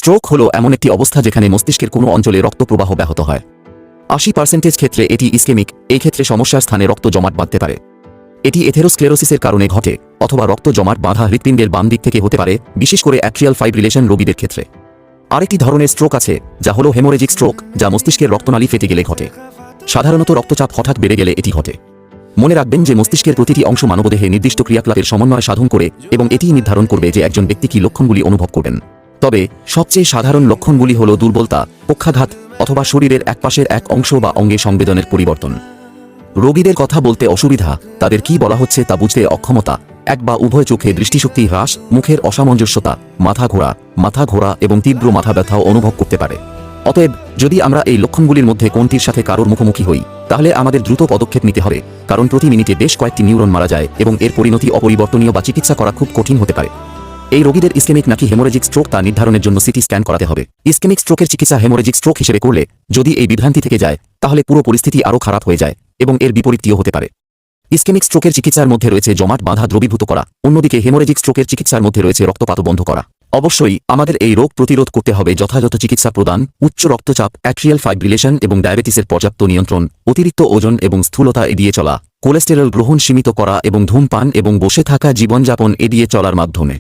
Stroke হলো এমন একটি অবস্থা যেখানে মস্তিষ্কের কোনো অঞ্চলে রক্ত প্রবাহ ব্যাহত হয়। 80% ক্ষেত্রে এটি ইসকেমিক, এই ক্ষেত্রে সমস্যার স্থানে রক্ত জমাট বাঁধতে পারে। এটি এথেরোস্ক্লেরোসিসের কারণে ঘটে, অথবা রক্ত জমাট বাঁধা হৃৎপিণ্ডের বাম দিক থেকে হতে পারে, বিশেষ করে অ্যাট্রিয়াল ফাইব্রিলেশন রোগীদের ক্ষেত্রে। আরেকটি ধরনের স্ট্রোক আছে যা হলো হেমোরেজিক স্ট্রোক, যা মস্তিষ্কের রক্তনালী ফেটে গেলে ঘটে। সাধারণত রক্তচাপ হঠাৎ বেড়ে গেলে এটি ঘটে। মনে রাখবেন যে মস্তিষ্কের প্রতিটি অংশ মানবদেহে নির্দিষ্ট ক্রিয়াকলাপের সমন্বয় সাধন করে এবং এটিই নির্ধারণ করবে যে একজন ব্যক্তি কী লক্ষণগুলি অনুভব করবেন। তবে সবচেয়ে সাধারণ লক্ষণগুলি হল দুর্বলতা, পক্ষাঘাত, অথবা শরীরের একপাশের এক অংশ বা অঙ্গে সংবেদনের পরিবর্তন। রোগীদের কথা বলতে অসুবিধা, তাদের কি বলা হচ্ছে তা বুঝতে অক্ষমতা, এক বা উভয় চোখে দৃষ্টিশক্তি হ্রাস, মুখের অসামঞ্জস্যতা, মাথা ঘোরা এবং তীব্র মাথা ব্যথাও অনুভব করতে পারে। অতএব যদি আমরা এই লক্ষণগুলির মধ্যে কোনটির সাথে কারোর মুখোমুখি হই, তাহলে আমাদের দ্রুত পদক্ষেপ নিতে হবে, কারণ প্রতি মিনিটে বেশ কয়েকটি নিউরন মারা যায় এবং এর পরিণতি অপরিবর্তনীয় বা চিকিৎসা করা খুব কঠিন হতে পারে। এই রোগীদের ইসকেমিক নাকি হেমোরেজিক স্ট্রোক তা নির্ধারণের জন্য সিটি স্ক্যান করাতে হবে। ইসকেমিক স্ট্রোকের চিকিৎসা হেমোরেজিক স্ট্রোক হিসেবে করলে যদি এই বিভ্রান্তি থেকে যায়, তাহলে পুরো পরিস্থিতি আরও খারাপ হয়ে যায় এবং এর বিপরীতটিও হতে পারে। ইসকেমিক স্ট্রোকের চিকিৎসার মধ্যে রয়েছে জমাট বাঁধা দ্রবীভূত করা, অন্যদিকে হেমোরেজিক স্ট্রোকের চিকিৎসার মধ্যে রয়েছে রক্তপাত বন্ধ করা। অবশ্যই আমাদের এই রোগ প্রতিরোধ করতে হবে যথাযথ চিকিৎসা প্রদান, উচ্চ রক্তচাপ, অ্যাট্রিয়াল ফাইব্রিলেশন এবং ডায়াবেটিসের পর্যাপ্ত নিয়ন্ত্রণ, অতিরিক্ত ওজন এবং স্থূলতা এড়িয়ে চলা, কোলেস্টেরল গ্রহণ সীমিত করা এবং ধূমপান এবং বসে থাকা জীবনযাপন এড়িয়ে চলার মাধ্যমে।